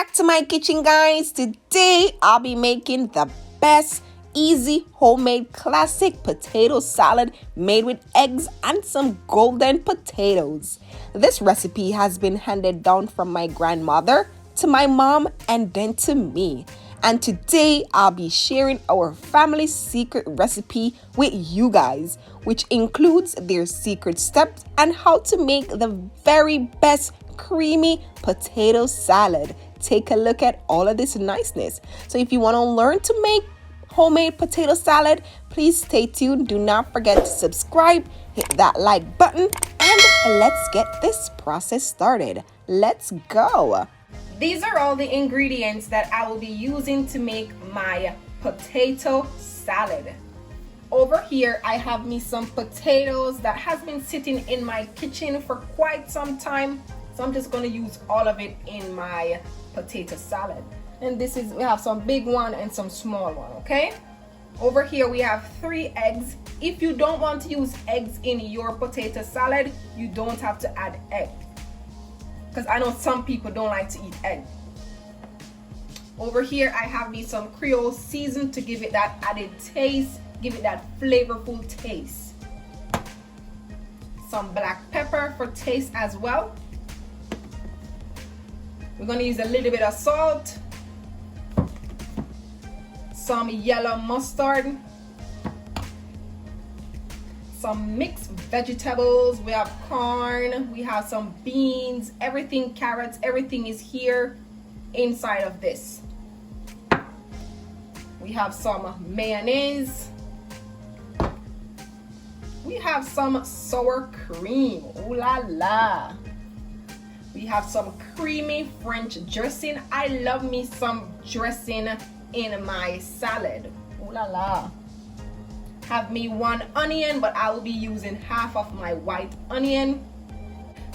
back to my kitchen, guys. Today I'll be making the best easy homemade classic potato salad made with eggs and some golden potatoes. This recipe has been handed down from my grandmother to my mom and then to me. And today I'll be sharing our family secret recipe with you guys, which includes their secret steps and how to make the very best creamy potato salad. Take a look at all of this niceness. So if you want to learn to make homemade potato salad, please stay tuned. Do not forget to subscribe, hit that like button, and let's get this process started. Let's go. These are all the ingredients that I will be using to make my potato salad. Over here, I have me some potatoes that has been sitting in my kitchen for quite some time. So I'm just going to use all of it in my potato salad. And we have some big one and some small one, okay? Over here we have 3 eggs. If you don't want to use eggs in your potato salad, you don't have to add egg. Because I know some people don't like to eat egg. Over here I have me some Creole season to give it that added taste, give it that flavorful taste. Some black pepper for taste as well. We're going to use a little bit of salt, some yellow mustard, some mixed vegetables. We have corn, we have some beans, everything, carrots, everything is here inside of this. We have some mayonnaise. We have some sour cream. Ooh la la. We have some creamy French dressing. I love me some dressing in my salad. Ooh la la. Have me 1 onion, but I will be using half of my white onion.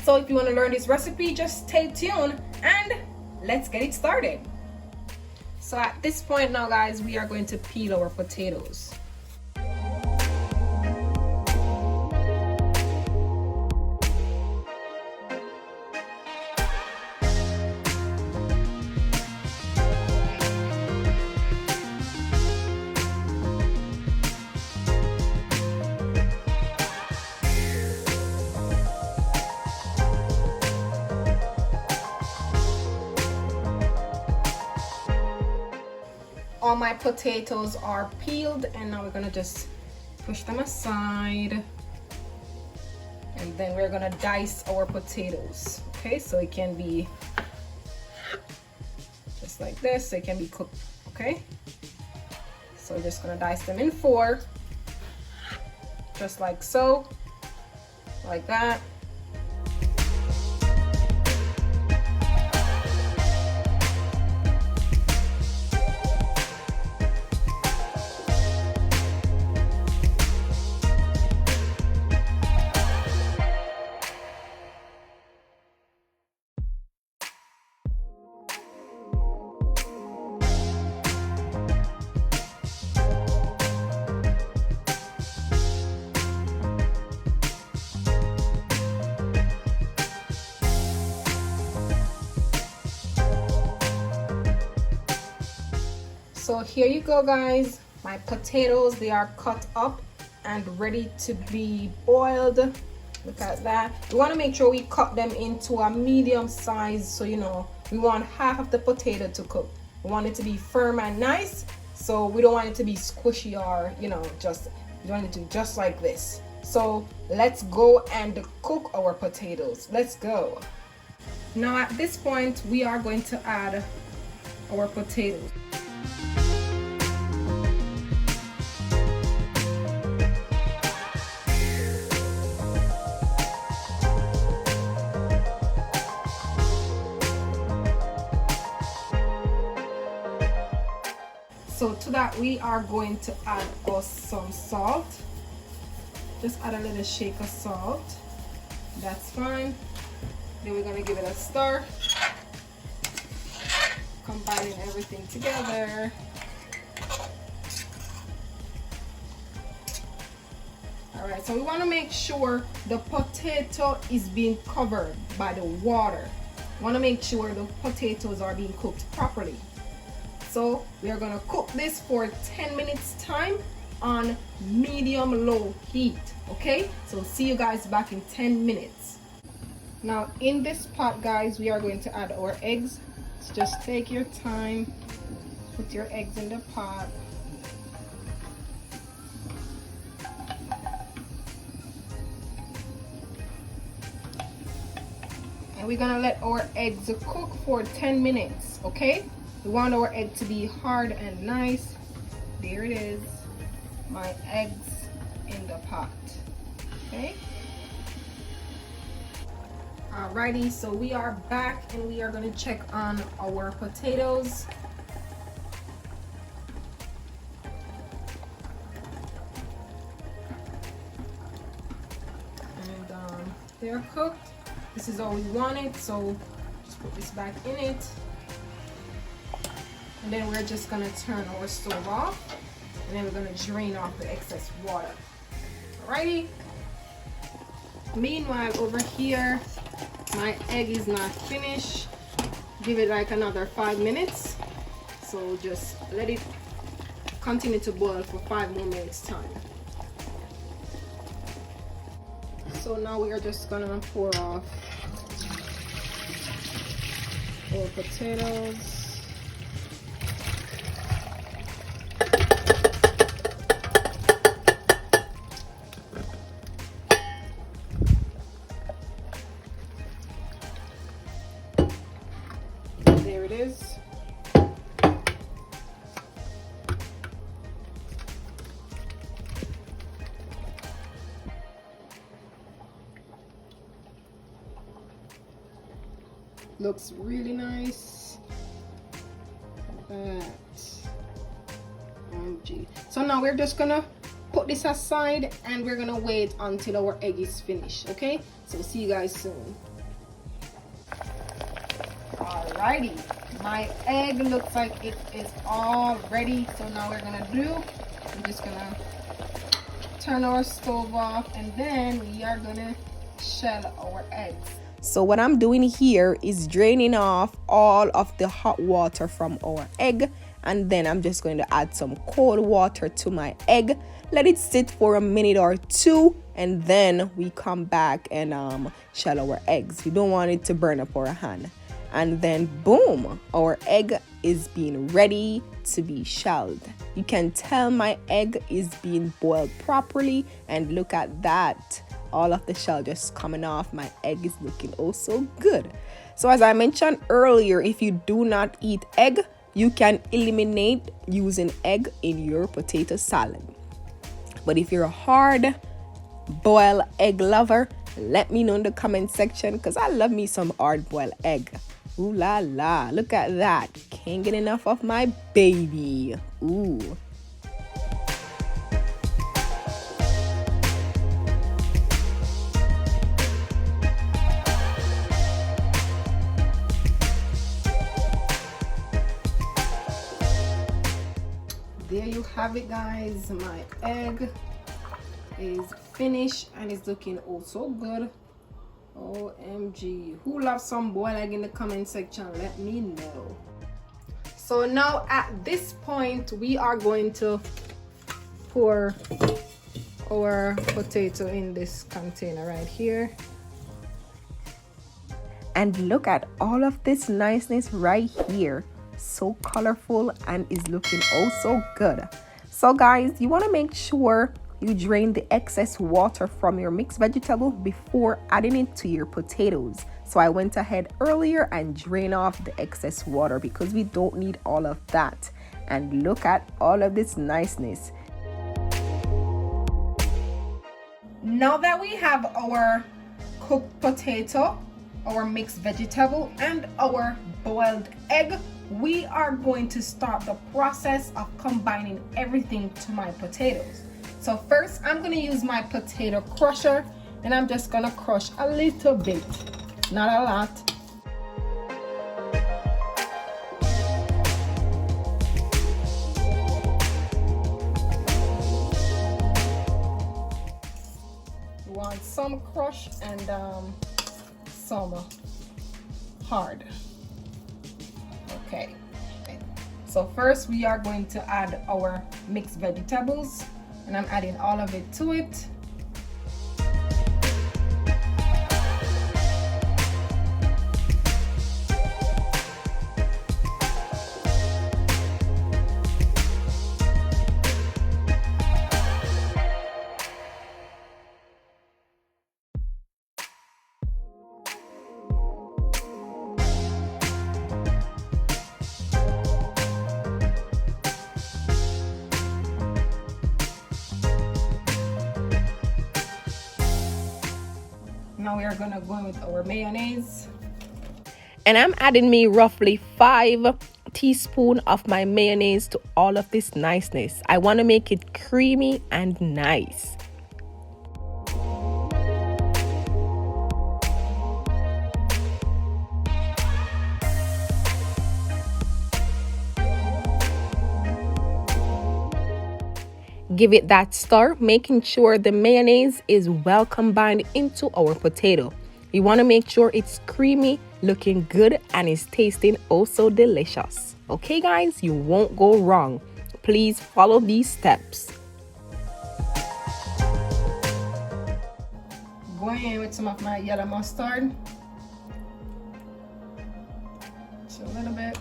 So if you want to learn this recipe, just stay tuned and let's get it started. So at this point now, guys, we are going to peel our potatoes. All my potatoes are peeled, and now we're gonna just push them aside, and then we're gonna dice our potatoes. Okay, so it can be just like this, so it can be cooked. Okay, so we're just gonna dice them in 4, just like so, like that. So here you go, guys. My potatoes, they are cut up and ready to be boiled. Look at that. We want to make sure we cut them into a medium size, so you know we want half of the potato to cook. We want it to be firm and nice, so we don't want it to be squishy or we want it to be just like this. So let's go and cook our potatoes. Let's go. Now at this point we are going to add our potatoes. So to that we are going to add us some salt. Just add a little shake of salt. That's fine. Then we're going to give it a stir. Combining everything together. All right, so we want to make sure the potato is being covered by the water. Want to make sure the potatoes are being cooked properly. So we are going to cook this for 10 minutes time on medium low heat. Okay, so see you guys back in 10 minutes. Now in this pot, guys, we are going to add our eggs. So just take your time, put your eggs in the pot. And we're gonna let our eggs cook for 10 minutes, okay? We want our egg to be hard and nice. There it is, my eggs in the pot, okay? Alrighty, so we are back and we are gonna check on our potatoes. And they're cooked. This is all we wanted, so just put this back in it. And then we're just gonna turn our stove off, and then we're gonna drain off the excess water. Alrighty. Meanwhile, over here, my egg is not finished. Give it like another 5 minutes. So just let it continue to boil for 5 more minutes time. So now we are just gonna pour off our potatoes. There it is. Looks really nice. That. OMG. So now we're just gonna put this aside and we're gonna wait until our egg is finished, okay? So see you guys soon. Alrighty, my egg looks like it is all ready. So now we're just gonna turn our stove off, and then we are gonna shell our eggs. So what I'm doing here is draining off all of the hot water from our egg, and then I'm just going to add some cold water to my egg, let it sit for a minute or two, and then we come back and shell our eggs. We don't want it to burn up our hand. And then boom, our egg is being ready to be shelled. You can tell my egg is being boiled properly, and look at that. All of the shell just coming off. My egg is looking oh so good. So as I mentioned earlier, if you do not eat egg, you can eliminate using egg in your potato salad. But if you're a hard boiled egg lover, let me know in the comment section, because I love me some hard boiled egg. Ooh la la, look at that. Can't get enough of my baby. Ooh. There you have it, guys. My egg is finished and it's looking oh so good. OMG. Who loves some boiled egg in the comment section? Let me know. So now at this point, we are going to pour our potato in this container right here. And look at all of this niceness right here. So colorful and is looking oh so good. So guys, you want to make sure you drain the excess water from your mixed vegetable before adding it to your potatoes. So I went ahead earlier and drained off the excess water because we don't need all of that. And look at all of this niceness. Now that we have our cooked potato, our mixed vegetable, and our boiled egg, we are going to start the process of combining everything to my potatoes. So first, I'm going to use my potato crusher, and I'm just going to crush a little bit, not a lot. We want some crush and some hard. Okay. So first we are going to add our mixed vegetables, and I'm adding all of it to it. Now we are gonna go in with our mayonnaise. And I'm adding me roughly 5 teaspoons of my mayonnaise to all of this niceness. I want to make it creamy and nice. Give it that stir, making sure the mayonnaise is well combined into our potato. You want to make sure it's creamy, looking good, and is tasting oh so delicious. Okay guys, you won't go wrong. Please follow these steps. Going in with some of my yellow mustard. Just a little bit.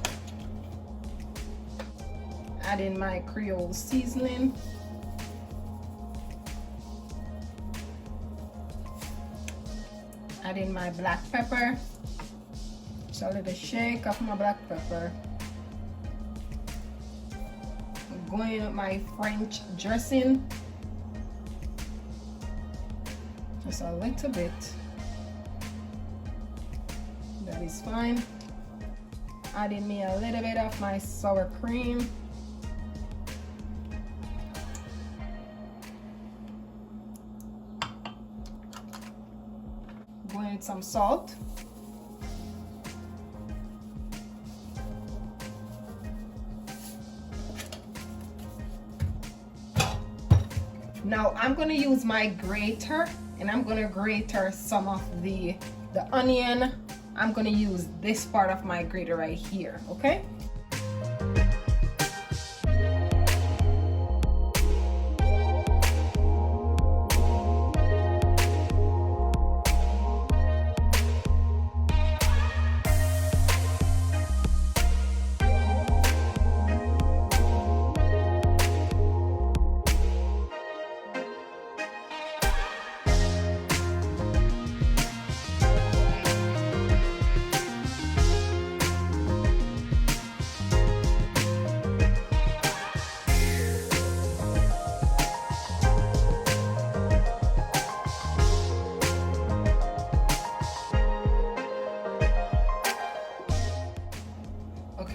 Add in my Creole seasoning. Add in my black pepper. Just a little shake of my black pepper. I'm going in with my French dressing. Just a little bit. That is fine. Add in me a little bit of my sour cream. Going with some salt. Now I'm going to use my grater, and I'm going to grate some of the onion. I'm going to use this part of my grater right here, okay?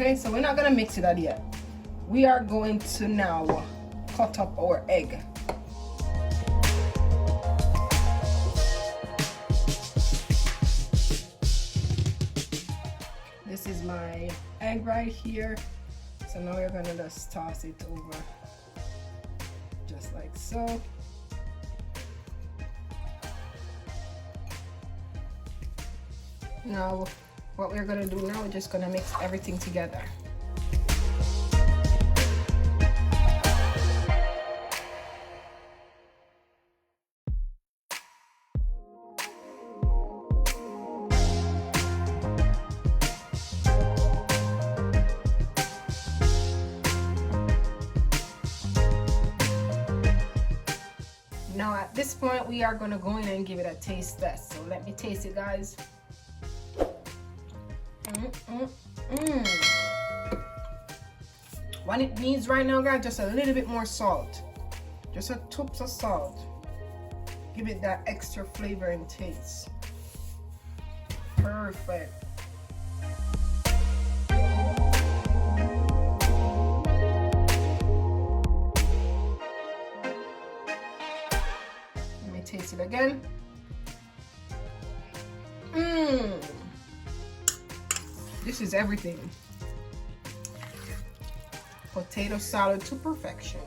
Okay, so we're not gonna mix it out yet. We are going to now cut up our egg. This is my egg right here. So now we're gonna just toss it over, just like so. Now, what we're gonna do now, we're just gonna mix everything together. Now at this point, we are gonna go in and give it a taste test. So let me taste it, guys. What it needs right now, guys, just a little bit more salt. Just a touch of salt. Give it that extra flavor and taste. Perfect. Let me taste it again. This is everything. Potato salad to perfection.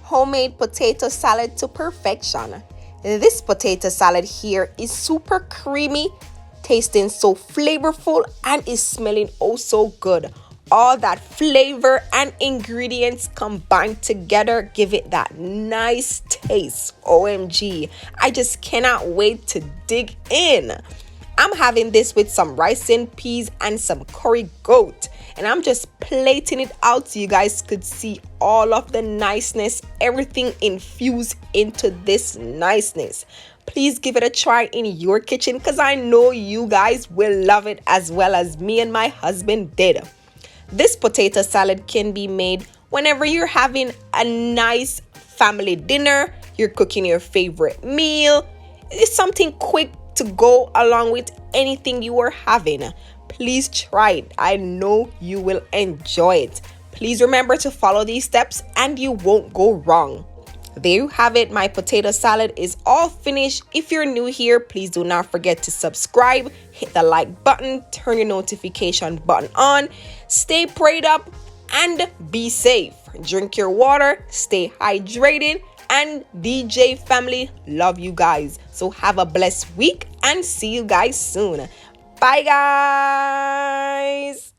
homemade potato salad to perfection. This potato salad here is super creamy, tasting so flavorful, and is smelling oh so good. All that flavor and ingredients combined together give it that nice taste. OMG, I just cannot wait to dig in. I'm having this with some rice and peas and some curry goat. And I'm just plating it out so you guys could see all of the niceness, everything infused into this niceness. Please give it a try in your kitchen because I know you guys will love it as well as me and my husband did. This potato salad can be made whenever you're having a nice family dinner, you're cooking your favorite meal. It's something quick to go along with anything you are having. Please try it. I know you will enjoy it. Please remember to follow these steps and you won't go wrong. There you have it. My potato salad is all finished. If you're new here, please do not forget to subscribe, hit the like button, turn your notification button on, stay prayed up, and be safe. Drink your water, stay hydrated, and DJ family, love you guys. So have a blessed week and see you guys soon. Bye guys.